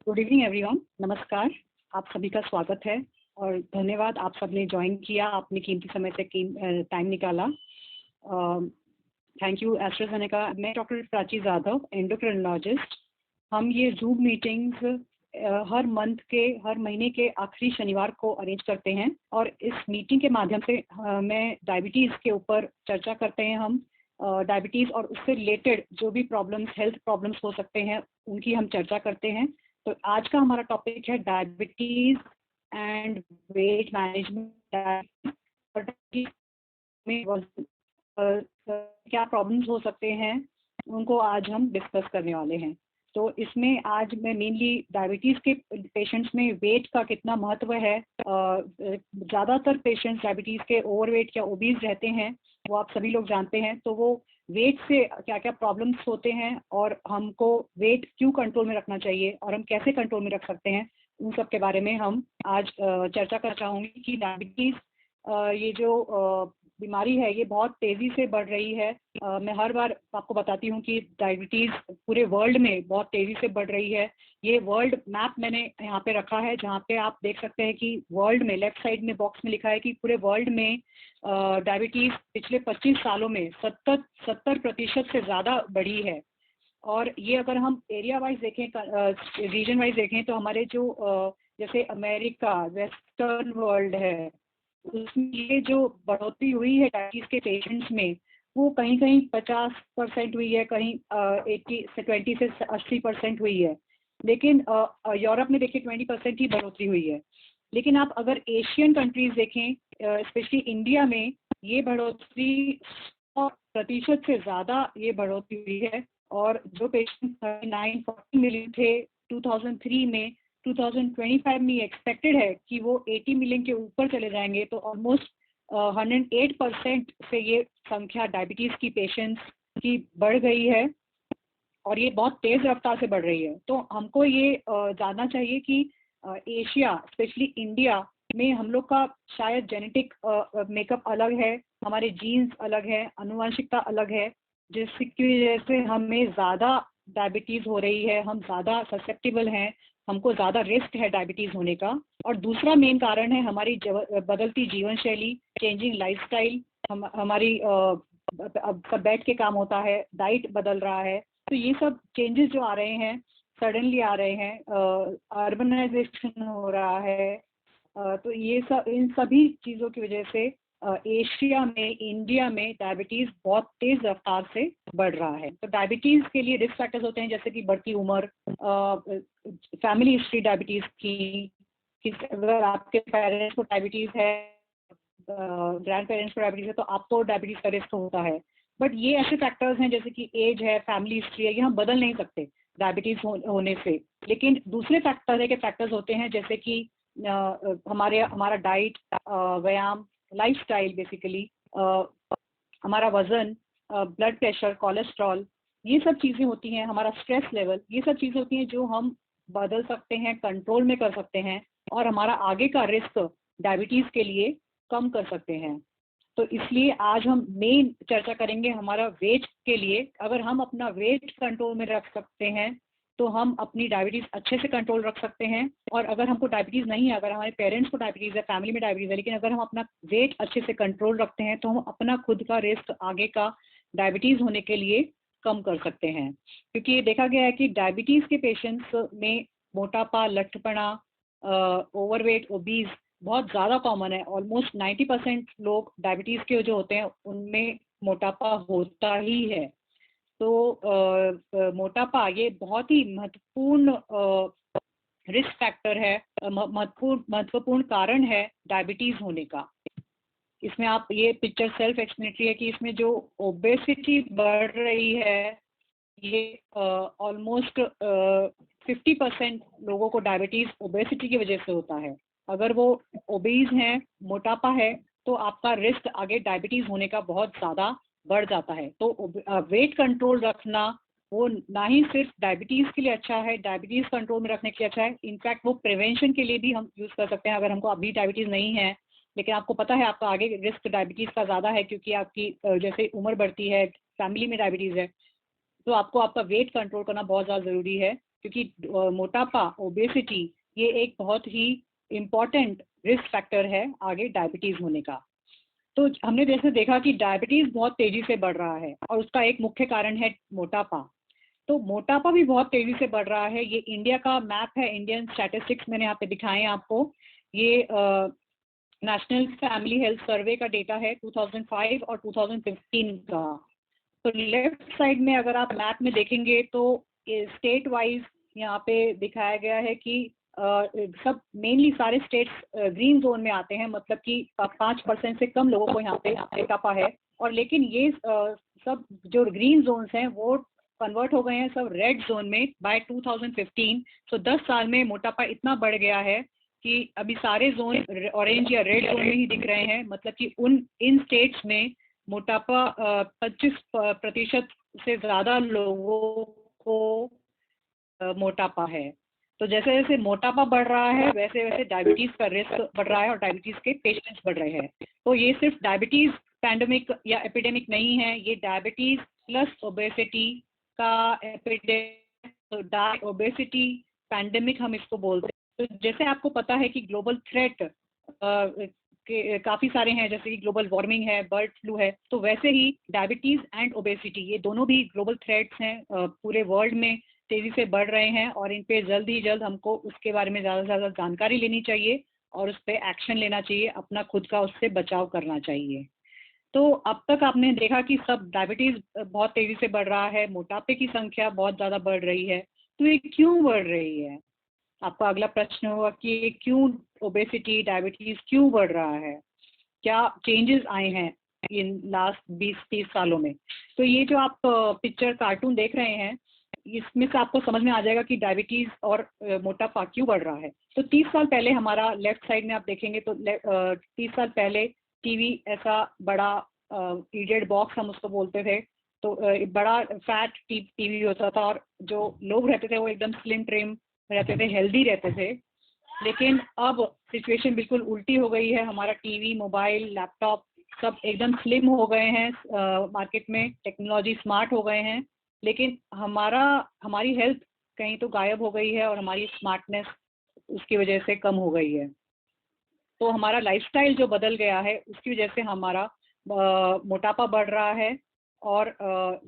Good evening everyone, नमस्कार। आप सभी का स्वागत है और धन्यवाद आप सबने ज्वाइन किया, आपने कीमती समय से टाइम निकाला। Thank you AstraZeneca. मैं डॉक्टर प्राची जाधव, एंडोक्रिनोलॉजिस्ट। हम ये जूम मीटिंग्स हर महीने के आखिरी शनिवार को अरेंज करते हैं और इस मीटिंग के माध्यम से मैं डायबिटीज़ के ऊपर चर्चा करते हैं। हम डायबिटीज़ और उससे रिलेटेड जो भी प्रॉब्लम्स, हेल्थ प्रॉब्लम्स हो सकते हैं, उनकी हम चर्चा करते हैं। तो आज का हमारा टॉपिक है डायबिटीज़ एंड वेट मैनेजमेंट। में क्या प्रॉब्लम्स हो सकते हैं, उनको आज हम डिस्कस करने वाले हैं। तो इसमें आज मैं मेनली डायबिटीज़ के पेशेंट्स में वेट का कितना महत्व है। ज़्यादातर पेशेंट्स डायबिटीज़ के ओवरवेट या ओबीज रहते हैं, वो आप सभी लोग जानते हैं। तो वो वेट से क्या क्या प्रॉब्लम्स होते हैं और हमको वेट क्यों कंट्रोल में रखना चाहिए और हम कैसे कंट्रोल में रख सकते हैं, उन सब के बारे में हम आज चर्चा करना चाहूँगी कि डायबिटीज़ ये जो बीमारी है ये बहुत तेज़ी से बढ़ रही है। मैं हर बार आपको बताती हूँ कि डायबिटीज़ पूरे वर्ल्ड में बहुत तेज़ी से बढ़ रही है। ये वर्ल्ड मैप मैंने यहाँ पे रखा है, जहाँ पे आप देख सकते हैं कि वर्ल्ड में लेफ्ट साइड में बॉक्स में लिखा है कि पूरे वर्ल्ड में डायबिटीज़ पिछले 25 सालों में 70% से ज़्यादा बढ़ी है। और ये अगर हम एरिया वाइज देखें, रीजन वाइज देखें, तो हमारे जो जैसे अमेरिका, वेस्टर्न वर्ल्ड है, उसमें ये जो बढ़ोतरी हुई है डायबिटीज के पेशेंट्स में, वो कहीं कहीं 50% हुई है, कहीं 20 से 80% हुई है। लेकिन यूरोप में देखिए 20% ही बढ़ोतरी हुई है। लेकिन आप अगर एशियन कंट्रीज देखें, स्पेशली इंडिया में, ये बढ़ोतरी 100% से ज़्यादा ये बढ़ोतरी हुई है। और जो पेशेंट 39-40 मिलियन थे 2003 में, 2025 में एक्सपेक्टेड है कि वो 80 मिलियन के ऊपर चले जाएंगे। तो ऑलमोस्ट 108% से ये संख्या डायबिटीज़ की पेशेंट्स की बढ़ गई है और ये बहुत तेज़ रफ्तार से बढ़ रही है। तो हमको ये जानना चाहिए कि एशिया, स्पेशली इंडिया में, हम लोग का शायद जेनेटिक मेकअप अलग है, हमारे जीन्स अलग है, आनुवंशिकता अलग है, जिसकी वजह से हमें ज़्यादा डायबिटीज़ हो रही है, हम ज़्यादा ससेप्टेबल हैं, हमको ज़्यादा रिस्क है डायबिटीज़ होने का। और दूसरा मेन कारण है हमारी बदलती जीवन शैली, चेंजिंग लाइफस्टाइल। हमारी अब सब बैठ के काम होता है, डाइट बदल रहा है। तो ये सब चेंजेस जो आ रहे हैं, सडनली आ रहे हैं, अर्बनाइजेशन हो रहा है। तो ये सब, इन सभी चीज़ों की वजह से एशिया में, इंडिया में डायबिटीज़ बहुत तेज़ रफ्तार से बढ़ रहा है। तो डायबिटीज़ के लिए रिस्क फैक्टर्स होते हैं, जैसे कि बढ़ती उम्र, फैमिली हिस्ट्री डायबिटीज़ की, कि अगर आपके पेरेंट्स को डायबिटीज़ है, ग्रैंड पेरेंट्स को डायबिटीज़ है, तो आपको डायबिटीज़ का रिस्क होता है। बट ये ऐसे फैक्टर्स हैं जैसे कि एज है, फैमिली हिस्ट्री है, ये हम बदल नहीं सकते डायबिटीज़ होने से। लेकिन दूसरे फैक्टर्स होते हैं, जैसे कि हमारा डाइट, व्यायाम, लाइफस्टाइल, बेसिकली हमारा वजन, ब्लड प्रेशर, कोलेस्ट्रॉल, ये सब चीज़ें होती हैं, हमारा स्ट्रेस लेवल, ये सब चीज़ें होती हैं जो हम बदल सकते हैं, कंट्रोल में कर सकते हैं और हमारा आगे का रिस्क डायबिटीज़ के लिए कम कर सकते हैं। तो इसलिए आज हम मेन चर्चा करेंगे हमारा वेट के लिए। अगर हम अपना वेट कंट्रोल में रख सकते हैं तो हम अपनी डायबिटीज़ अच्छे से कंट्रोल रख सकते हैं। और अगर हमको डायबिटीज़ नहीं है, अगर हमारे पेरेंट्स को डायबिटीज़ है, फैमिली में डायबिटीज़ है, लेकिन अगर हम अपना वेट अच्छे से कंट्रोल रखते हैं तो हम अपना खुद का रिस्क आगे का डायबिटीज़ होने के लिए कम कर सकते हैं। क्योंकि ये देखा गया है कि डायबिटीज़ के पेशेंट्स में मोटापा, लठपना, ओवरवेट, ओबीज बहुत ज़्यादा कॉमन है। ऑलमोस्ट 90% लोग डायबिटीज़ के जो होते हैं उनमें मोटापा होता ही है। तो मोटापा ये बहुत ही महत्वपूर्ण रिस्क फैक्टर है, महत्वपूर्ण कारण है डायबिटीज़ होने का। इसमें आप, ये पिक्चर सेल्फ एक्सप्लेनेटरी है कि इसमें जो ओबेसिटी बढ़ रही है, ये ऑलमोस्ट 50% लोगों को डायबिटीज़ ओबेसिटी की वजह से होता है। अगर वो ओबीज हैं, मोटापा है, तो आपका रिस्क आगे डायबिटीज़ होने का बहुत ज़्यादा बढ़ जाता है। तो वेट कंट्रोल रखना वो ना ही सिर्फ डायबिटीज़ के लिए अच्छा है, डायबिटीज़ कंट्रोल में रखने के लिए अच्छा है, इनफैक्ट वो प्रिवेंशन के लिए भी हम यूज़ कर सकते हैं। अगर हमको अभी डायबिटीज़ नहीं है, लेकिन आपको पता है आपका आगे रिस्क डायबिटीज़ का ज़्यादा है, क्योंकि आपकी जैसे उम्र बढ़ती है, फैमिली में डायबिटीज़ है, तो आपको आपका वेट कंट्रोल करना बहुत ज़्यादा ज़रूरी है। क्योंकि मोटापा, ओबेसिटी, ये एक बहुत ही इम्पॉर्टेंट रिस्क फैक्टर है आगे डायबिटीज होने का। तो हमने जैसे देखा कि डायबिटीज बहुत तेजी से बढ़ रहा है और उसका एक मुख्य कारण है मोटापा। तो मोटापा भी बहुत तेजी से बढ़ रहा है। ये इंडिया का मैप है, इंडियन स्टैटिस्टिक्स मैंने यहाँ पे दिखाए हैं आपको। ये नेशनल फैमिली हेल्थ सर्वे का डेटा है 2005 और 2015 का। तो लेफ्ट साइड में अगर आप मैप में देखेंगे तो स्टेट वाइज यहाँ पे दिखाया गया है कि सब मेनली सारे स्टेट्स ग्रीन जोन में आते हैं, मतलब कि 5% से कम लोगों को यहाँ पे मोटापा है। और लेकिन ये सब जो ग्रीन जोन्स हैं वो कन्वर्ट हो गए हैं सब रेड जोन में बाय 2015। तो 10 साल में मोटापा इतना बढ़ गया है कि अभी सारे जोन ऑरेंज या रेड जोन में ही दिख रहे हैं। मतलब कि इन स्टेट्स में मोटापा 25% से ज्यादा लोगों को मोटापा है। तो जैसे जैसे मोटापा बढ़ रहा है वैसे वैसे डायबिटीज का रिस्क बढ़ रहा है और डायबिटीज के पेशेंट्स बढ़ रहे हैं। तो ये सिर्फ डायबिटीज पैंडेमिक या एपिडेमिक नहीं है, ये डायबिटीज प्लस ओबेसिटी का एपिडेमिक, तो ओबेसिटी पैंडेमिक हम इसको बोलते हैं। तो जैसे आपको पता है कि ग्लोबल थ्रेट काफी सारे हैं, जैसे कि ग्लोबल वार्मिंग है, बर्ड फ्लू है, तो वैसे ही डायबिटीज एंड ओबेसिटी ये दोनों भी ग्लोबल थ्रेट्स हैं, पूरे वर्ल्ड में तेजी से बढ़ रहे हैं और इन पे जल्द ही जल्द हमको उसके बारे में ज़्यादा से ज़्यादा जानकारी लेनी चाहिए और उस पर एक्शन लेना चाहिए, अपना खुद का उससे बचाव करना चाहिए। तो अब तक आपने देखा कि सब डायबिटीज बहुत तेजी से बढ़ रहा है, मोटापे की संख्या बहुत ज़्यादा बढ़ रही है। तो ये क्यों बढ़ रही है? आपका अगला प्रश्न होगा कि क्यों ओबेसिटी, डायबिटीज क्यों बढ़ रहा है, क्या चेंजेस आए हैं इन लास्ट 20-30 सालों में। तो ये जो आप पिक्चर कार्टून देख रहे हैं इसमें से आपको समझ में आ जाएगा कि डायबिटीज और मोटापा क्यों बढ़ रहा है। तो 30 साल पहले हमारा लेफ्ट साइड में आप देखेंगे तो 30 साल पहले टीवी ऐसा बड़ा ईडेड बॉक्स हम उसको बोलते थे, तो बड़ा फैट टीवी होता था और जो लोग रहते थे वो एकदम स्लिम ट्रिम रहते थे, हेल्दी रहते थे। लेकिन अब सिचुएशन बिल्कुल उल्टी हो गई है। हमारा टीवी, मोबाइल, लैपटॉप सब एकदम स्लिम हो गए हैं, मार्केट में टेक्नोलॉजी स्मार्ट हो गए हैं, लेकिन हमारी हेल्थ कहीं तो गायब हो गई है और हमारी स्मार्टनेस उसकी वजह से कम हो गई है। तो हमारा लाइफस्टाइल जो बदल गया है उसकी वजह से हमारा मोटापा बढ़ रहा है और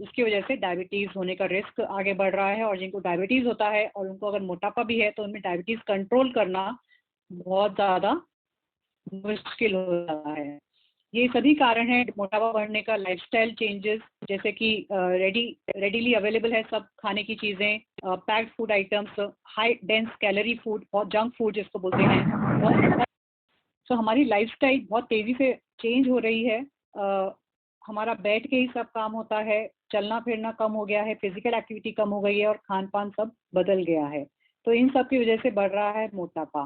उसकी वजह से डायबिटीज़ होने का रिस्क आगे बढ़ रहा है। और जिनको डायबिटीज़ होता है और उनको अगर मोटापा भी है तो उनमें डायबिटीज़ कंट्रोल करना बहुत ज़्यादा मुश्किल हो रहा है। ये सभी कारण है मोटापा बढ़ने का, लाइफस्टाइल चेंजेस, जैसे कि रेडीली अवेलेबल है सब खाने की चीज़ें, packed food items, high dense calorie food और जंक फूड जिसको बोलते हैं। तो हमारी लाइफस्टाइल बहुत तेज़ी से चेंज हो रही है। हमारा बैठ के ही सब काम होता है, चलना फिरना कम हो गया है, फिजिकल एक्टिविटी कम हो गई है और खान पान सब बदल गया है। तो इन सब की वजह से बढ़ रहा है मोटापा।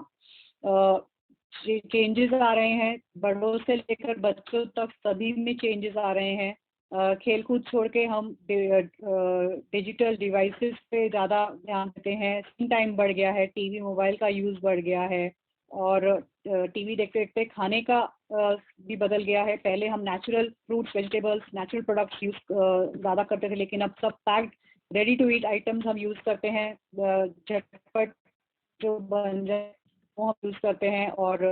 चेंजेस आ रहे हैं, बड़ों से लेकर बच्चों तक सभी में चेंजेस आ रहे हैं। खेलकूद छोड़ के हम डिजिटल डिवाइसेस पे ज़्यादा ध्यान देते हैं, स्क्रीन टाइम बढ़ गया है, टीवी मोबाइल का यूज़ बढ़ गया है और टीवी देखते देखते खाने का भी बदल गया है। पहले हम natural fruits, vegetables, natural products use ज़्यादा करते थे, लेकिन अब सब packed ready to eat items हम यूज़ करते हैं, झटपट जो बन जाए वो हम यूज़ करते हैं और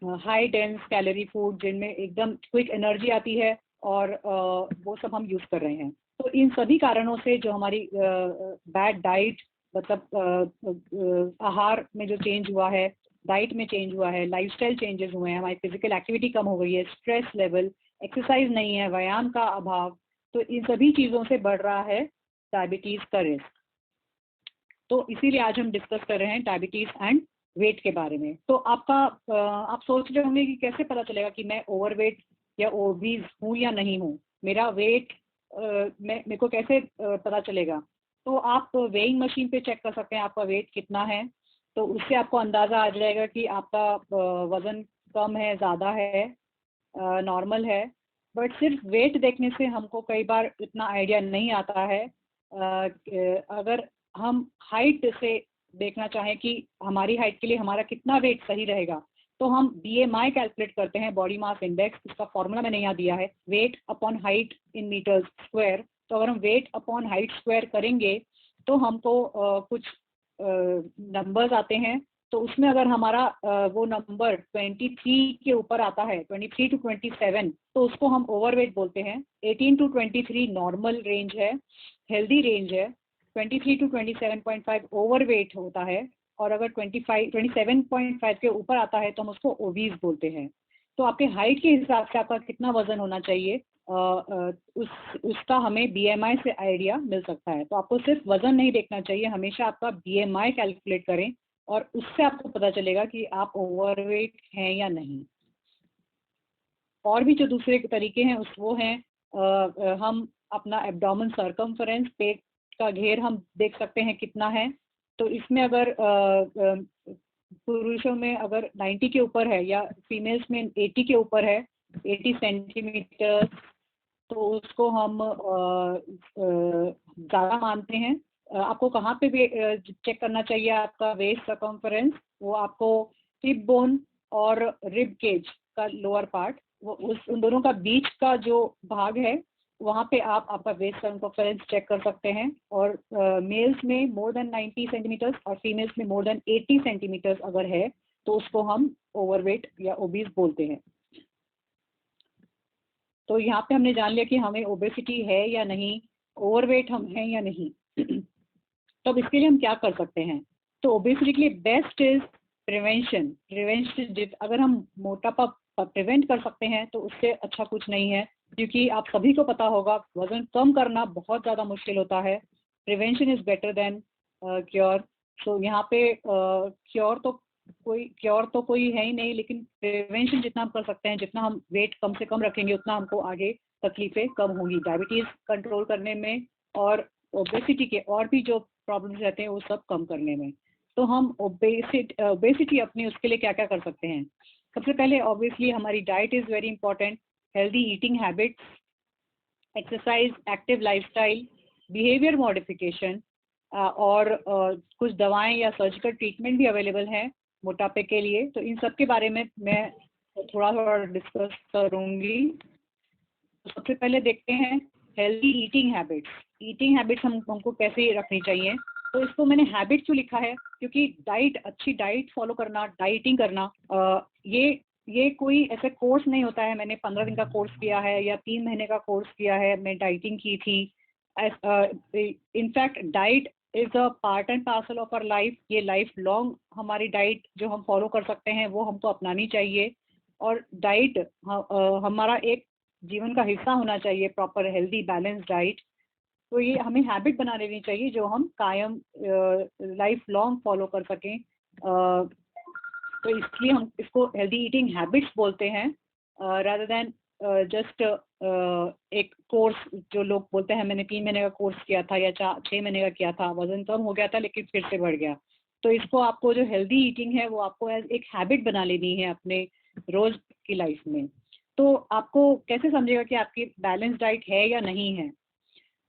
हाई डेंस कैलोरी फूड जिनमें एकदम क्विक एनर्जी आती है और वो सब हम यूज़ कर रहे हैं। तो इन सभी कारणों से जो हमारी बैड डाइट, मतलब आहार में जो चेंज हुआ है, डाइट में चेंज हुआ है, लाइफस्टाइल चेंजेस हुए हैं, हमारी फिजिकल एक्टिविटी कम हो गई है, स्ट्रेस लेवल, एक्सरसाइज नहीं है, व्यायाम का अभाव, तो इन सभी चीज़ों से बढ़ रहा है डायबिटीज़ का रिस्क। तो इसीलिए आज हम डिस्कस कर रहे हैं डायबिटीज़ एंड वेट के बारे में। तो आप सोच रहे होंगे कि कैसे पता चलेगा कि मैं ओवरवेट या ओबीज हूँ या नहीं हूँ, मेरा वेट मेरे को कैसे पता चलेगा। तो आप वेइंग मशीन पे चेक कर सकते हैं आपका वेट कितना है, तो उससे आपको अंदाज़ा आ जाएगा कि आपका वज़न कम है, ज़्यादा है, नॉर्मल है। बट सिर्फ वेट देखने से हमको कई बार इतना आइडिया नहीं आता है। अगर हम हाइट से देखना चाहें कि हमारी हाइट के लिए हमारा कितना वेट सही रहेगा, तो हम BMI कैलकुलेट करते हैं, बॉडी मास इंडेक्स, इसका फॉर्मूला मैंने यहाँ दिया है, weight upon height in metres square. तो अगर हम वेट अपॉन हाइट स्क्वायर करेंगे तो हमको कुछ नंबर्स आते हैं, तो उसमें अगर हमारा वो नंबर 23 के ऊपर आता है, 23 to 27, तो उसको हम ओवरवेट बोलते हैं। 18 to 23 नॉर्मल रेंज है, हेल्दी रेंज है। 23 to 27.5 ओवरवेट होता है, और अगर 27.5 के ऊपर आता है तो हम उसको ओबीज बोलते हैं। तो आपके हाइट के हिसाब से आपका कितना वजन होना चाहिए, उसका हमें बीएमआई से आइडिया मिल सकता है। तो आपको सिर्फ वजन नहीं देखना चाहिए, हमेशा आपका बीएमआई कैलकुलेट करें, और उससे आपको पता चलेगा कि आप ओवरवेट हैं या नहीं। और भी जो दूसरे तरीके हैं वो हैं, हम अपना एब्डोमेन सर्कमफरेंस, पेट का घेर हम देख सकते हैं कितना है। तो इसमें अगर पुरुषों में अगर 90 के ऊपर है या फीमेल्स में 80 के ऊपर है, 80 सेंटीमीटर, तो उसको हम ज़्यादा मानते हैं। आपको कहाँ पे भी चेक करना चाहिए आपका वेस्ट सर्कमफरेंस, वो आपको हिप बोन और रिब केज का लोअर पार्ट, वो उन दोनों का बीच का जो भाग है, वहाँ पे आप आपका वेस्ट सर्कमफरेंस चेक कर सकते हैं। और मेल्स में मोर देन 90 सेंटीमीटर्स और फीमेल्स में मोर देन 80 सेंटीमीटर्स अगर है, तो उसको हम ओवरवेट या ओबीज बोलते हैं। तो यहाँ पे हमने जान लिया कि हमें ओबेसिटी है या नहीं, ओवरवेट हम हैं या नहीं। तो अब इसके लिए हम क्या कर सकते हैं? तो ओबेसिटी के लिए बेस्ट इज प्रिवेंशन। अगर हम मोटापा प्रिवेंट कर सकते हैं तो उससे अच्छा कुछ नहीं है, क्योंकि आप सभी को पता होगा वजन कम करना बहुत ज़्यादा मुश्किल होता है। Prevention is better than cure. तो यहाँ पे क्योर तो कोई है ही नहीं, लेकिन प्रिवेंशन जितना हम कर सकते हैं, जितना हम वेट कम से कम रखेंगे, उतना हमको आगे तकलीफें कम होंगी डायबिटीज़ कंट्रोल करने में, और ओबेसिटी के और भी जो प्रॉब्लम्स रहते हैं वो सब कम करने में। तो हम ओबेसिटी अपनी उसके लिए क्या क्या कर सकते हैं? सबसे पहले ऑब्वियसली हमारी diet is very important. Healthy eating habits, exercise, active lifestyle, behaviour modification, और कुछ दवाएं या सर्जिकल ट्रीटमेंट भी अवेलेबल हैं मोटापे के लिए। तो इन सब के बारे में मैं थोड़ा थोड़ा डिस्कस करूंगी। तो सबसे पहले देखते हैं healthy eating habits. Eating habits हमको कैसे रखनी चाहिए? तो इसको मैंने हैबिट क्यों लिखा है? क्योंकि अच्छी डाइट फॉलो करना, डाइटिंग करना, ये कोई ऐसे कोर्स नहीं होता है। मैंने 15 दिन का कोर्स किया है या 3 महीने का कोर्स किया है, मैं डाइटिंग की थी। In fact diet is a part and parcel of our life. ये लाइफ लॉन्ग हमारी डाइट जो हम फॉलो कर सकते हैं वो हमको अपनानी चाहिए। और डाइट हमारा एक जीवन का हिस्सा होना चाहिए, प्रॉपर हेल्दी बैलेंस डाइट। तो ये हमें हैबिट बना लेनी चाहिए जो हम कायम लाइफ लॉन्ग फॉलो कर सकें। तो इसलिए हम इसको हेल्दी ईटिंग हैबिट्स बोलते हैं, रादर देन जस्ट एक कोर्स। जो लोग बोलते हैं मैंने 3 महीने का कोर्स किया था या 6 महीने का किया था, वजन कम हो गया था लेकिन फिर से बढ़ गया। तो इसको आपको जो हेल्दी ईटिंग है वो आपको एज एक हैबिट बना लेनी है अपने रोज की लाइफ में। तो आपको कैसे समझेगा कि आपकी बैलेंस डाइट है या नहीं है?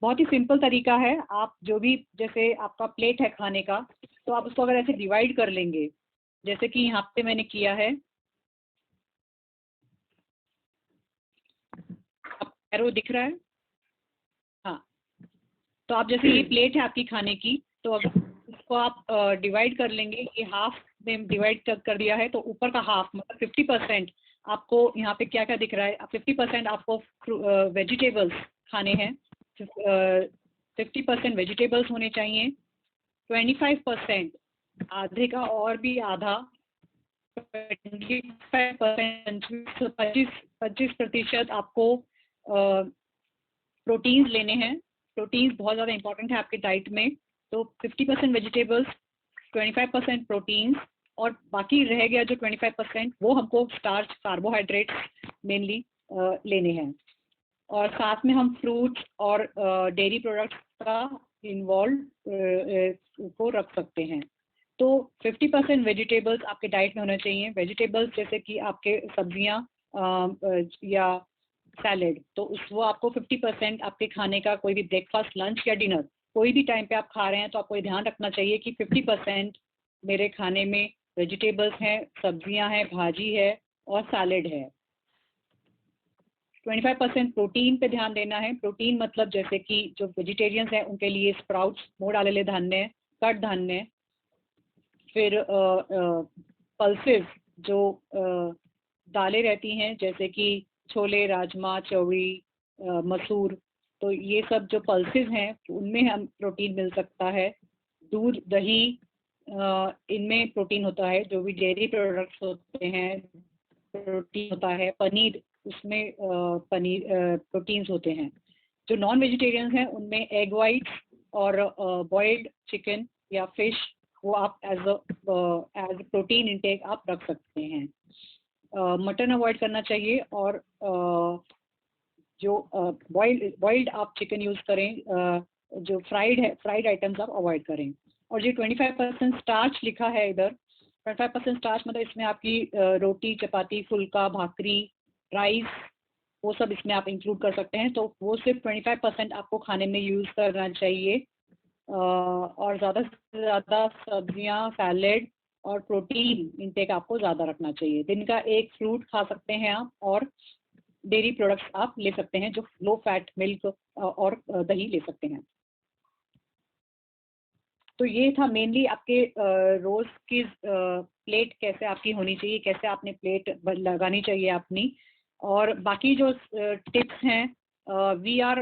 बहुत ही सिंपल तरीका है। आप जो भी, जैसे आपका प्लेट है खाने का, तो आप उसको अगर ऐसे डिवाइड कर लेंगे, जैसे कि यहाँ पे मैंने किया है, एरो दिख रहा है? हाँ। तो आप जैसे ये प्लेट है आपकी खाने की, तो अगर इसको आप डिवाइड कर लेंगे, ये हाफ में डिवाइड कर दिया है, तो ऊपर का हाफ मतलब 50% आपको यहाँ पे क्या क्या दिख रहा है? 50% आपको वेजिटेबल्स खाने हैं। 50% वेजिटेबल्स होने चाहिए। 25% आधे का और भी आधा, 25% आपको प्रोटीन्स लेने हैं। प्रोटीन्स बहुत ज़्यादा इंपॉर्टेंट है आपके डाइट में। तो 50% वेजिटेबल्स, 25% प्रोटीन्स, और बाकी रह गया जो 25% वो हमको स्टार्च, कार्बोहाइड्रेट्स मेनली लेने हैं। और साथ में हम फ्रूट्स और डेयरी प्रोडक्ट्स का इन्वॉल्व को रख सकते हैं। तो 50% वेजिटेबल्स आपके डाइट में होना चाहिए। वेजिटेबल्स जैसे कि आपके सब्जियां या सैलेड, तो वो आपको 50% आपके खाने का, कोई भी ब्रेकफास्ट, लंच या डिनर, कोई भी टाइम पे आप खा रहे हैं तो आपको ये ध्यान रखना चाहिए कि 50% मेरे खाने में वेजिटेबल्स हैं, सब्जियां हैं, भाजी है और सैलेड है। 25% प्रोटीन पे ध्यान देना है। प्रोटीन मतलब जैसे कि जो वेजिटेरियंस हैं उनके लिए स्प्राउट्स, मोड़ डालेले धान्य, कट धान्य, फिर पल्सेस जो दालें रहती हैं जैसे कि छोले, राजमा, चौड़ी, मसूर, तो ये सब जो पल्सेस हैं उनमें हम प्रोटीन मिल सकता है। दूध, दही, इनमें प्रोटीन होता है। जो भी डेयरी प्रोडक्ट्स होते हैं प्रोटीन होता है। पनीर, उसमें पनीर प्रोटीन्स होते हैं। जो नॉन वेजिटेरियंस हैं उनमें एग वाइट्स और बॉइल्ड चिकन या फिश, वो आप एज प्रोटीन इंटेक आप रख सकते हैं। मटन अवॉइड करना चाहिए और जो बॉइल्ड आप चिकन यूज़ करें। जो फ्राइड आइटम्स आप अवॉइड करें। और जो 25% स्टार्च लिखा है इधर, 25% स्टार्च मतलब इसमें आपकी रोटी, चपाती, फुल्का, भाकरी, राइस, वो सब इसमें आप इंक्लूड कर सकते हैं। तो वो सिर्फ 25% आपको खाने में यूज़ करना चाहिए। और ज़्यादा से ज़्यादा सब्जियां, सैलेड और प्रोटीन इंटेक आपको ज़्यादा रखना चाहिए। दिन का एक फ्रूट खा सकते हैं आप, और डेयरी प्रोडक्ट्स आप ले सकते हैं जो लो फैट मिल्क और दही ले सकते हैं। तो ये था मेनली आपके रोज़ की प्लेट कैसे आपकी होनी चाहिए, कैसे आपने प्लेट लगानी चाहिए अपनी। और बाकी जो टिप्स हैं, we are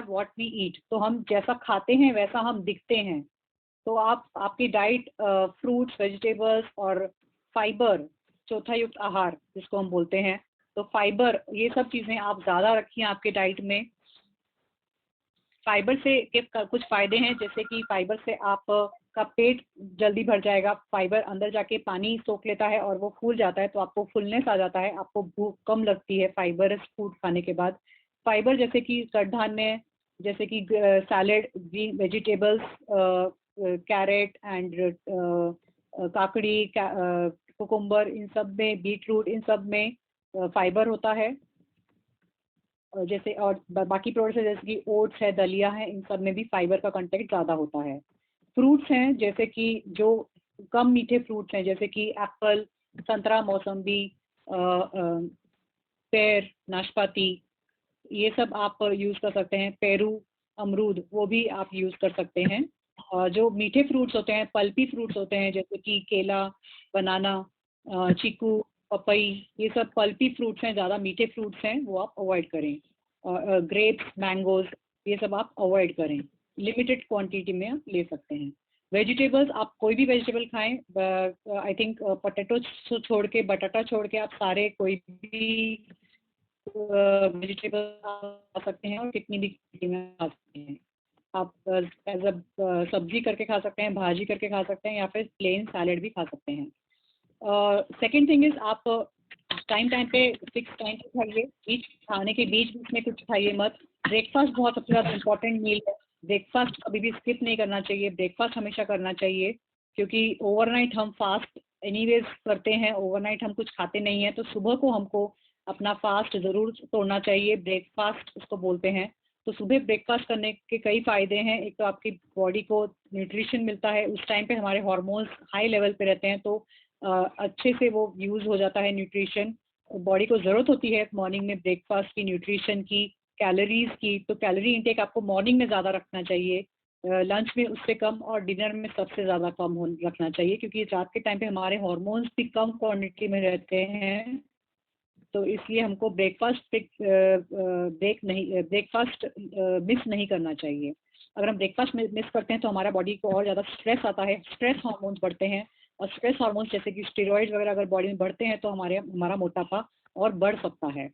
what we eat, तो हम जैसा खाते हैं वैसा हम दिखते हैं। तो आप आपकी डाइट फ्रूट्स, वेजिटेबल्स और फाइबर, चौथा युक्त आहार जिसको हम बोलते हैं, तो फाइबर, ये सब चीज़ें आप ज़्यादा रखिए आपके डाइट में। फाइबर से के कुछ फायदे हैं, जैसे कि फाइबर से आप का पेट जल्दी भर जाएगा। फाइबर अंदर जाके पानी सोख लेता है और वो फूल जाता है, तो आपको फुलनेस आ जाता है, आपको भूख कम लगती है फाइबर फूड खाने के बाद। फाइबर जैसे कि कटधान्य, जैसे कि salad, green vegetables, carrot and काकड़ी, कुकुम्बर, इन सब में, बीट रूट, इन सब में फाइबर होता है। जैसे और बाकी प्रोडक्ट्स है जैसे कि ओट्स है, दलिया है, इन सब में भी फाइबर का कंटेंट ज़्यादा होता है। फ्रूट्स हैं जैसे कि जो कम मीठे फ्रूट्स हैं जैसे कि एप्पल, संतरा, मौसम्बी, पेर, नाशपाती, ये सब आप यूज़ कर सकते हैं। पेरू, अमरूद, वो भी आप यूज़ कर सकते हैं। जो मीठे फ्रूट्स होते हैं, पल्पी फ्रूट्स होते हैं जैसे कि केला, बनाना, चीकू, पपई, ये सब पल्पी फ्रूट्स हैं, ज़्यादा मीठे फ्रूट्स हैं, वो आप अवॉइड करें। और ग्रेप्स, मैंगोज, ये सब आप अवॉइड करें। लिमिटेड क्वांटिटी में आप ले सकते हैं। वेजिटेबल्स, आप कोई भी वेजिटेबल खाएं। आई थिंक पोटैटो छोड़ के, बटाटा छोड़ के, आप सारे कोई भी वेजिटेबल खा सकते हैं और कितनी भी क्वांटिटी में खा सकते हैं। आप एज अ सब्जी करके खा सकते हैं, भाजी करके खा सकते हैं, या फिर प्लेन सैलेड भी खा सकते हैं। सेकेंड थिंग इज, आप टाइम टाइम पे, फिक्स टाइम पे खाइए। बीच खाने के बीच बीच में कुछ खाइए मत। ब्रेकफास्ट बहुत सबसे ज़्यादा इम्पोर्टेंट मील है। ब्रेकफास्ट कभी भी स्किप नहीं करना चाहिए, ब्रेकफास्ट हमेशा करना चाहिए, क्योंकि ओवरनाइट हम फास्ट एनीवेज करते हैं, ओवरनाइट हम कुछ खाते नहीं हैं, तो सुबह को हमको अपना फास्ट ज़रूर तोड़ना चाहिए। ब्रेकफास्ट उसको बोलते हैं। तो सुबह ब्रेकफास्ट करने के कई फ़ायदे हैं। एक तो आपकी बॉडी को न्यूट्रिशन मिलता है, उस टाइम पे हमारे हार्मोन्स हाई लेवल पे रहते हैं, तो अच्छे से वो यूज़ हो जाता है न्यूट्रिशन। बॉडी को ज़रूरत होती है मॉर्निंग में ब्रेकफास्ट की, न्यूट्रिशन की, कैलोरीज की। तो कैलोरी इंटेक आपको मॉर्निंग में ज़्यादा रखना चाहिए, लंच में उससे कम, और डिनर में सबसे ज़्यादा कम रखना चाहिए, क्योंकि रात के टाइम पे हमारे हार्मोन्स भी कम क्वांटिटी में रहते हैं। तो इसलिए हमको ब्रेकफास्ट मिस नहीं करना चाहिए। अगर हम ब्रेकफास्ट मिस करते हैं तो हमारा बॉडी को और ज़्यादा स्ट्रेस आता है, स्ट्रेस हार्मोन्स बढ़ते हैं, और स्ट्रेस हार्मोन्स जैसे कि स्टेरॉइड्स वगैरह अगर बॉडी में बढ़ते हैं तो हमारा मोटापा और बढ़ सकता है।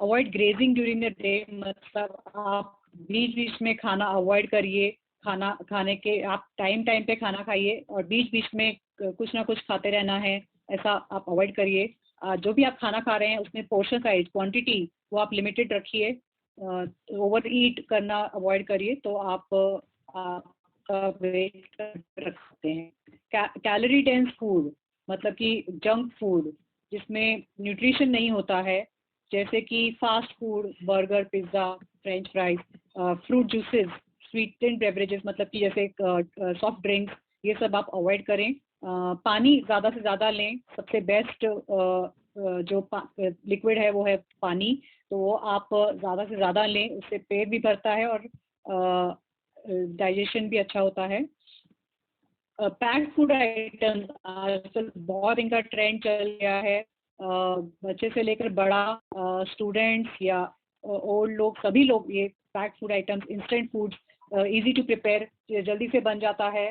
Avoid grazing during the day, मतलब आप बीच बीच में खाना अवॉइड करिए। खाना खाने के आप टाइम टाइम पे खाना खाइए, और बीच बीच में कुछ ना कुछ खाते रहना है, ऐसा आप अवॉइड करिए। जो भी आप खाना खा रहे हैं उसमें पोर्शन साइज, क्वांटिटी, वो आप लिमिटेड रखिए। ओवर ईट करना अवॉइड करिए, तो आपका वेट रख सकते हैं। कैलोरी डेंस फूड, मतलब कि जंक फूड जिसमें न्यूट्रिशन नहीं होता है, जैसे कि fast food, burger, pizza, French fries, fruit juices, sweetened beverages, मतलब कि जैसे सॉफ्ट ड्रिंक्स, ये सब आप अवॉइड करें। पानी ज़्यादा से ज़्यादा लें। सबसे बेस्ट जो लिक्विड है वो है पानी, तो वो आप ज़्यादा से ज़्यादा लें, उससे पेट भी भरता है और डाइजेशन भी अच्छा होता है। पैक्ड फूड आइटम्स आजकल बहुत इनका ट्रेंड चल गया है। बच्चे से लेकर बड़ा, स्टूडेंट्स या ओल्ड लोग, सभी लोग ये packed food items, instant foods, easy to prepare, जल्दी से बन जाता है,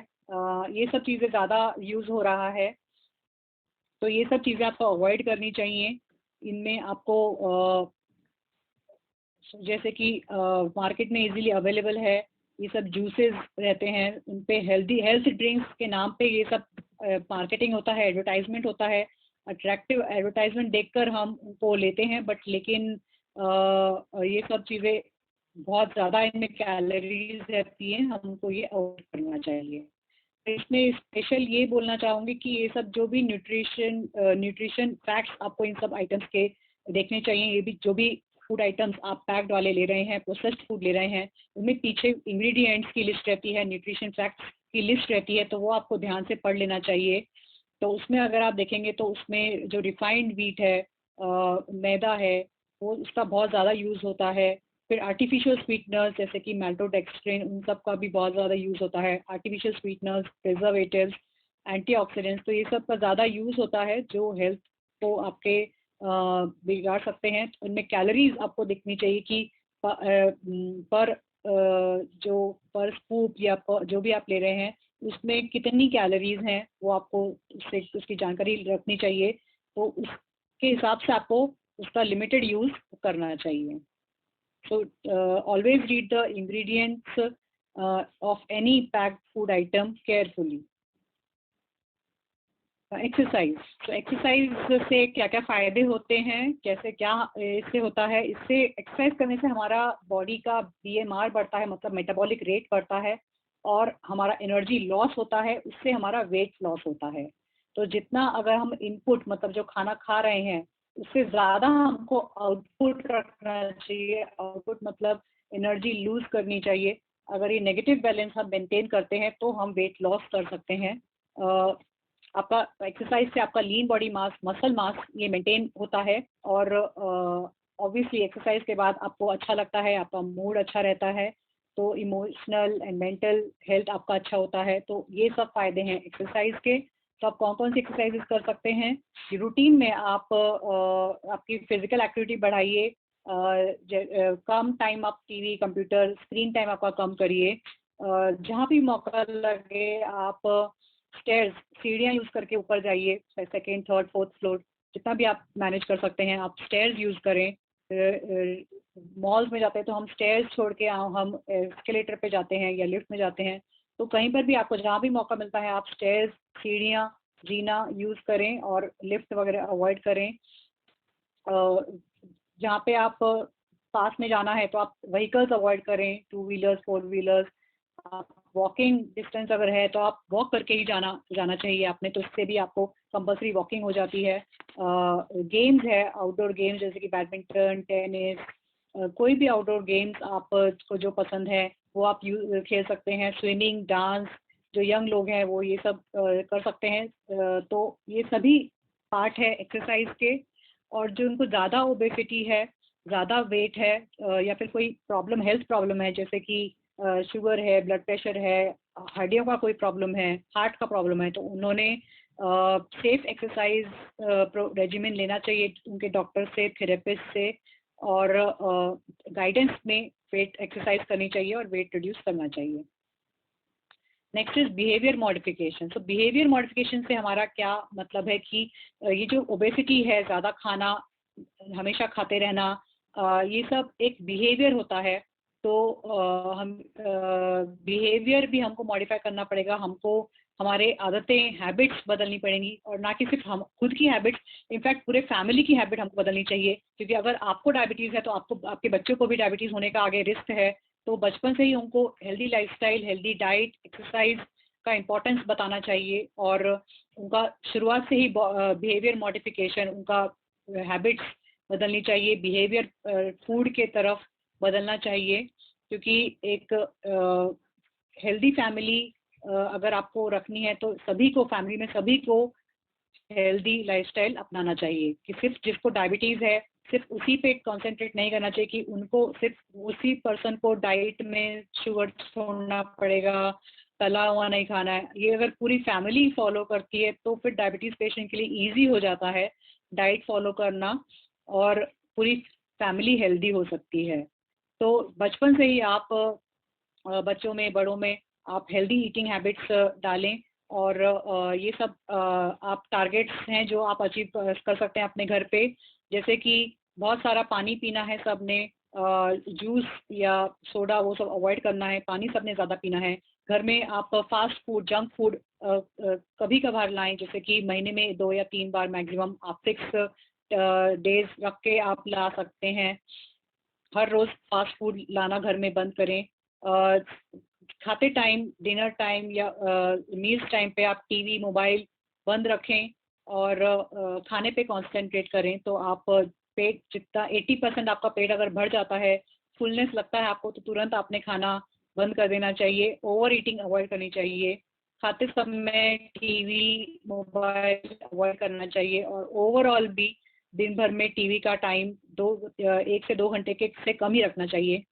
ये सब चीज़ें ज़्यादा यूज़ हो रहा है। तो ये सब चीज़ें आपको अवॉइड करनी चाहिए। इनमें आपको जैसे कि मार्केट में इजीली अवेलेबल है, ये सब जूसेस रहते हैं, उन पे हेल्दी हेल्थ ड्रिंक्स के नाम पे ये सब मार्केटिंग होता है, एडवर्टाइजमेंट होता है। अट्रैक्टिव एडवर्टाइजमेंट देखकर हम उनको लेते हैं, बट लेकिन ये सब चीज़ें बहुत ज़्यादा इनमें कैलोरीज रहती हैं, हमको ये अवॉइड करना चाहिए। इसमें स्पेशल ये बोलना चाहूँगी कि ये सब जो भी न्यूट्रिशन फैक्ट्स आपको इन सब आइटम्स के देखने चाहिए। ये भी जो भी फूड आइटम्स आप पैक्ड वाले ले रहे हैं, प्रोसेस्ड फूड ले रहे हैं, उनमें पीछे इंग्रेडिएंट्स की लिस्ट रहती है, न्यूट्रिशन फैक्ट्स की लिस्ट रहती है, तो वो आपको ध्यान से पढ़ लेना चाहिए। तो उसमें अगर आप देखेंगे तो उसमें जो रिफाइंड व्हीट है, मैदा है, वो उसका बहुत ज़्यादा यूज़ होता है। फिर आर्टिफिशियल स्वीटनर्स जैसे कि माल्टोडेक्स्ट्रिन, उन सब का भी बहुत ज़्यादा यूज़ होता है। आर्टिफिशियल स्वीटनर्स, प्रिजर्वेटिव्स, एंटीऑक्सीडेंट्स, तो ये सब का ज़्यादा यूज़ होता है जो हेल्थ को आपके बिगाड़ सकते हैं। उनमें कैलोरीज आपको दिखनी चाहिए कि पर जो पर स्कूप या जो भी आप ले रहे हैं उसमें कितनी कैलोरीज हैं, वो आपको उससे उसकी जानकारी रखनी चाहिए। तो उसके हिसाब से आपको उसका लिमिटेड यूज़ करना चाहिए। So always read the ingredients of any packed food item carefully. Exercise, तो एक्सरसाइज से क्या क्या फ़ायदे होते हैं, कैसे क्या इससे होता है? इससे एक्सरसाइज करने से हमारा बॉडी का बीएमआर बढ़ता है, मतलब मेटाबॉलिक रेट बढ़ता है, और हमारा एनर्जी लॉस होता है, उससे हमारा वेट लॉस होता है। तो जितना अगर हम इनपुट मतलब जो खाना खा रहे हैं उससे ज़्यादा हमको आउटपुट रखना चाहिए। आउटपुट मतलब एनर्जी लूज करनी चाहिए। अगर ये नेगेटिव बैलेंस हम मेंटेन करते हैं तो हम वेट लॉस कर सकते हैं। आपका एक्सरसाइज से आपका lean body mass, muscle mass ये मेंटेन होता है, और ऑब्वियसली एक्सरसाइज के बाद आपको अच्छा लगता है, आपका मूड अच्छा रहता है, तो इमोशनल एंड मेंटल हेल्थ आपका अच्छा होता है। तो ये सब फायदे हैं एक्सरसाइज के। तो आप कौन कौन सी एक्सरसाइजेस कर सकते हैं? रूटीन में आप आपकी फिजिकल एक्टिविटी बढ़ाइए, कम टाइम आप टीवी कंप्यूटर स्क्रीन टाइम आपका कम करिए। जहाँ भी मौका लगे आप स्टेयर्स, सीढ़ियाँ यूज़ करके ऊपर जाइए, सेकेंड थर्ड फोर्थ फ्लोर, जितना भी आप मैनेज कर सकते हैं आप स्टेयर्स यूज़ करें। मॉल्स में जाते हैं तो हम स्टेयर्स छोड़ के हम एस्केलेटर पे जाते हैं या लिफ्ट में जाते हैं। तो कहीं पर भी आपको जहाँ भी मौका मिलता है आप स्टेयर्स, सीढ़ियाँ, जीना यूज़ करें और लिफ्ट वगैरह अवॉइड करें। जहाँ पे आप पास में जाना है तो आप व्हीकल्स अवॉइड करें, टू व्हीलर्स, फोर व्हीलर्स। आप वॉकिंग डिस्टेंस अगर है तो आप वॉक करके ही जाना चाहिए आपने, तो इससे भी आपको कंपल्सरी वॉकिंग हो जाती है। गेम्स है, आउटडोर गेम्स जैसे कि बैडमिंटन, टेनिस, कोई भी आउटडोर गेम्स आपको जो पसंद है वो आप खेल सकते हैं। स्विमिंग, डांस, जो यंग लोग हैं वो ये सब कर सकते हैं। तो ये सभी पार्ट है एक्सरसाइज के। और जो उनको ज़्यादा ओबेसिटी है, ज़्यादा वेट है, या फिर कोई प्रॉब्लम, हेल्थ प्रॉब्लम है जैसे कि शुगर है, ब्लड प्रेशर है, हड्डियों का कोई प्रॉब्लम है, हार्ट का प्रॉब्लम है, तो उन्होंने सेफ एक्सरसाइज रेजिमेंट लेना चाहिए उनके डॉक्टर से, थेरेपिस्ट से, और गाइडेंस में वेट एक्सरसाइज करनी चाहिए और वेट रिड्यूस करना चाहिए। Next is behaviour modification. तो बिहेवियर मॉडिफिकेशन से हमारा क्या मतलब है कि ये जो ओबेसिटी है, ज़्यादा खाना, हमेशा खाते रहना, ये सब एक बिहेवियर होता है। तो हम बिहेवियर भी हमको मॉडिफाई करना पड़ेगा, हमको हमारे आदतें, हैबिट्स बदलनी पड़ेंगी, और ना कि सिर्फ हम खुद की हैबिट्स, इनफैक्ट पूरे फैमिली की हैबिट हमको बदलनी चाहिए। क्योंकि अगर आपको डायबिटीज़ है तो आपको, आपके बच्चों को भी डायबिटीज़ होने का आगे रिस्क है। तो बचपन से ही उनको healthy lifestyle, healthy diet, exercise का इम्पोर्टेंस बताना चाहिए, और उनका शुरुआत से ही बिहेवियर मॉडिफिकेशन, उनका हैबिट्स बदलनी चाहिए, बिहेवियर फूड के तरफ बदलना चाहिए। क्योंकि एक हेल्दी फैमिली अगर आपको रखनी है तो सभी को, फैमिली में सभी को हेल्दी लाइफस्टाइल अपनाना चाहिए कि सिर्फ जिसको डायबिटीज़ है सिर्फ उसी पे कंसंट्रेट नहीं करना चाहिए कि उनको सिर्फ उसी पर्सन को डाइट में शुगर छोड़ना पड़ेगा, तला हुआ नहीं खाना है। ये अगर पूरी फैमिली फॉलो करती है तो फिर डायबिटीज़ पेशेंट के लिए इजी हो जाता है डाइट फॉलो करना और पूरी फैमिली हेल्दी हो सकती है। तो बचपन से ही आप बच्चों में बड़ों में आप हेल्दी ईटिंग हैबिट्स डालें और ये सब आप टारगेट्स हैं जो आप अचीव कर सकते हैं अपने घर पे, जैसे कि बहुत सारा पानी पीना है सबने, जूस या सोडा वो सब अवॉइड करना है, पानी सबने ज़्यादा पीना है। घर में आप फास्ट फूड जंक फूड कभी कभार लाएं, जैसे कि महीने में 2 या 3 बार मैक्सिमम आप फिक्स डेज रख के आप ला सकते हैं। हर रोज़ फास्ट फूड लाना घर में बंद करें। खाते टाइम डिनर टाइम या मील्स टाइम पे आप टीवी मोबाइल बंद रखें और खाने पे कंसंट्रेट करें। तो आप पेट जितना 80% आपका पेट अगर भर जाता है, फुलनेस लगता है आपको, तो तुरंत आपने खाना बंद कर देना चाहिए। ओवर ईटिंग अवॉइड करनी चाहिए। खाते समय टीवी मोबाइल अवॉइड करना चाहिए और ओवरऑल भी दिन भर में टीवी का टाइम 1 से 2 घंटे के से कम ही रखना चाहिए।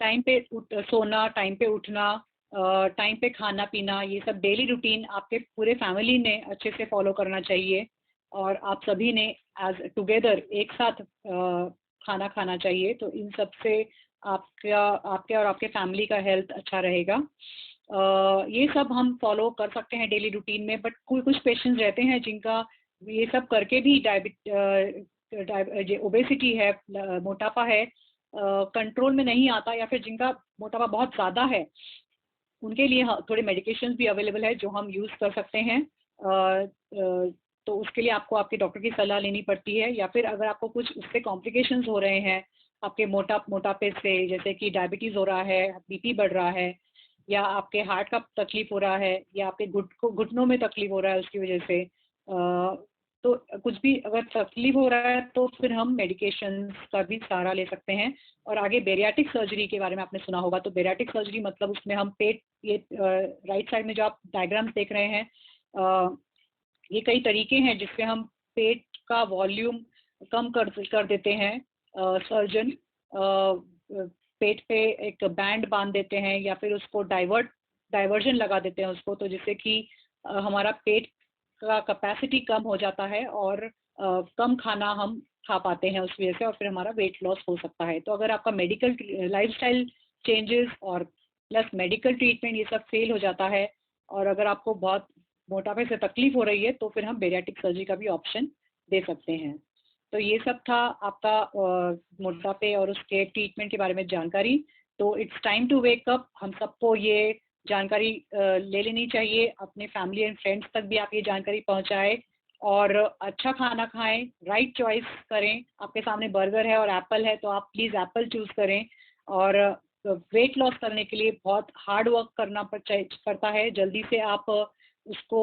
टाइम पे सोना, टाइम पे उठना, टाइम पे खाना पीना, ये सब डेली रूटीन आपके पूरे फैमिली ने अच्छे से फॉलो करना चाहिए और आप सभी ने एज टुगेदर एक साथ खाना खाना चाहिए। तो इन सब से आपके और आपके फैमिली का हेल्थ अच्छा रहेगा। ये सब हम फॉलो कर सकते हैं डेली रूटीन में, बट कुछ पेशेंट्स रहते हैं जिनका ये सब करके भी ओबेसिटी है, मोटापा है, कंट्रोल में नहीं आता, या फिर जिनका मोटापा बहुत ज़्यादा है, उनके लिए थोड़े मेडिकेशंस भी अवेलेबल है जो हम यूज़ कर सकते हैं। तो उसके लिए आपको आपके डॉक्टर की सलाह लेनी पड़ती है, या फिर अगर आपको कुछ उससे कॉम्प्लिकेशंस हो रहे हैं आपके मोटापे से, जैसे कि डायबिटीज़ हो रहा है, बीपी बढ़ रहा है, या आपके हार्ट का तकलीफ हो रहा है, या आपके घुटनों में तकलीफ हो रहा है उसकी वजह से, तो कुछ भी अगर तकलीफ हो रहा है तो फिर हम मेडिकेशंस का भी सहारा ले सकते हैं। और आगे बेरियाटिक सर्जरी के बारे में आपने सुना होगा। तो बेरियाटिक सर्जरी मतलब उसमें हम पेट, ये राइट साइड में जो आप डायग्राम्स देख रहे हैं, ये कई तरीके हैं जिससे हम पेट का वॉल्यूम कम कर देते हैं। सर्जन पेट पे एक बैंड बांध देते हैं या फिर उसको डाइवर्जन लगा देते हैं उसको, तो जिससे कि हमारा पेट का कैपेसिटी कम हो जाता है और कम खाना हम खा पाते हैं उस वजह से, और फिर हमारा वेट लॉस हो सकता है। तो अगर आपका मेडिकल लाइफस्टाइल चेंजेस और प्लस मेडिकल ट्रीटमेंट ये सब फेल हो जाता है और अगर आपको बहुत मोटापे से तकलीफ हो रही है, तो फिर हम बेरियाटिक सर्जरी का भी ऑप्शन दे सकते हैं। तो ये सब था आपका मोटापे और उसके ट्रीटमेंट के बारे में जानकारी। तो it's time to wake up. हम सबको ये जानकारी ले लेनी चाहिए, अपने फैमिली एंड फ्रेंड्स तक भी आप ये जानकारी पहुंचाएं और अच्छा खाना खाएं, राइट चॉइस करें। आपके सामने बर्गर है और एप्पल है, तो आप प्लीज़ एप्पल चूज़ करें। और वेट लॉस करने के लिए बहुत हार्ड वर्क करना पड़ता है। जल्दी से आप उसको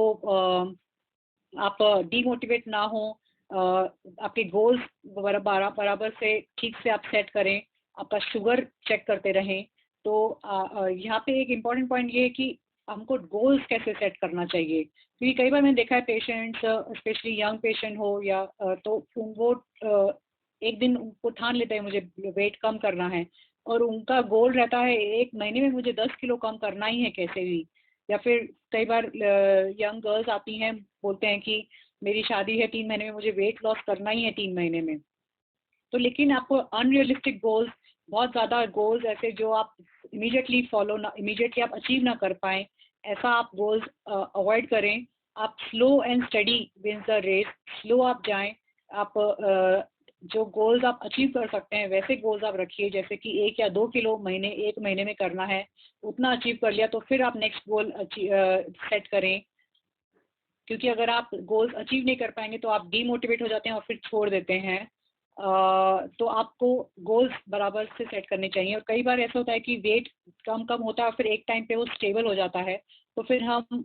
आप डीमोटिवेट ना हो, आपके गोल्स बराबर से ठीक से आप सेट करें, आपका शुगर चेक करते रहें। तो यहाँ पे एक इम्पॉर्टेंट पॉइंट ये है कि हमको गोल्स कैसे सेट करना चाहिए, क्योंकि कई बार मैंने देखा है पेशेंट्स, स्पेशली यंग पेशेंट हो या तो वो एक दिन उनको ठान लेते हैं मुझे वेट कम करना है, और उनका गोल रहता है 1 महीने में मुझे 10 किलो कम करना ही है कैसे भी। या फिर कई बार यंग गर्ल्स आती हैं, बोलते हैं कि मेरी शादी है 3 महीने में, मुझे वेट लॉस करना ही है 3 महीने में। तो लेकिन आपको अनरियलिस्टिक गोल्स, बहुत ज़्यादा गोल्स ऐसे जो आप इमीडिएटली आप अचीव ना कर पाएँ, ऐसा आप गोल्स अवॉइड करें। आप slow and steady wins the race. Slow आप जाएं, आप जो गोल्स आप अचीव कर सकते हैं वैसे गोल्स आप रखिए, जैसे कि 1 या 2 किलो 1 महीने में करना है, उतना अचीव कर लिया तो फिर आप नेक्स्ट गोल सेट करें। क्योंकि अगर आप गोल्स अचीव नहीं कर पाएंगे तो आप डीमोटिवेट हो जाते हैं और फिर छोड़ देते हैं। तो आपको गोल्स बराबर से सेट करने चाहिए। और कई बार ऐसा होता है कि वेट कम कम होता है और फिर एक टाइम पे वो स्टेबल हो जाता है, तो फिर हम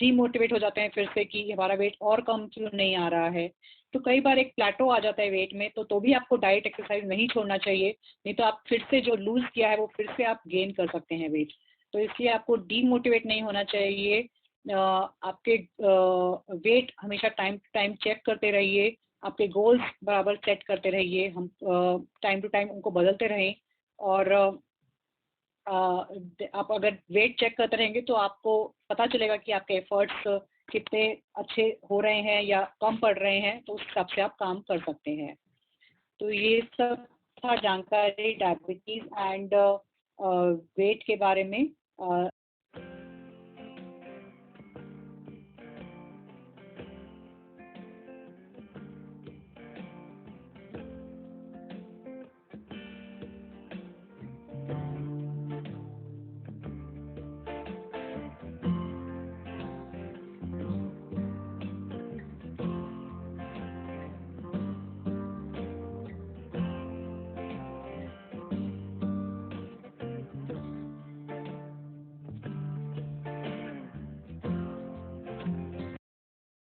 डीमोटिवेट हो जाते हैं फिर से कि हमारा वेट और कम क्यों नहीं आ रहा है। तो कई बार एक प्लेटो आ जाता है वेट में, तो भी आपको डाइट एक्सरसाइज नहीं छोड़ना चाहिए, नहीं तो आप फिर से जो लूज किया है वो फिर से आप गेन कर सकते हैं वेट। तो इसलिए आपको डीमोटिवेट नहीं होना चाहिए, आपके वेट हमेशा टाइम टू टाइम चेक करते रहिए, आपके गोल्स बराबर सेट करते रहिए, हम टाइम टू टाइम उनको बदलते रहें। और आप अगर वेट चेक करते रहेंगे तो आपको पता चलेगा कि आपके एफर्ट्स कितने अच्छे हो रहे हैं या कम पड़ रहे हैं, तो उस हिसाब से आप काम कर सकते हैं। तो ये सब था जानकारी डायबिटीज एंड वेट के बारे में।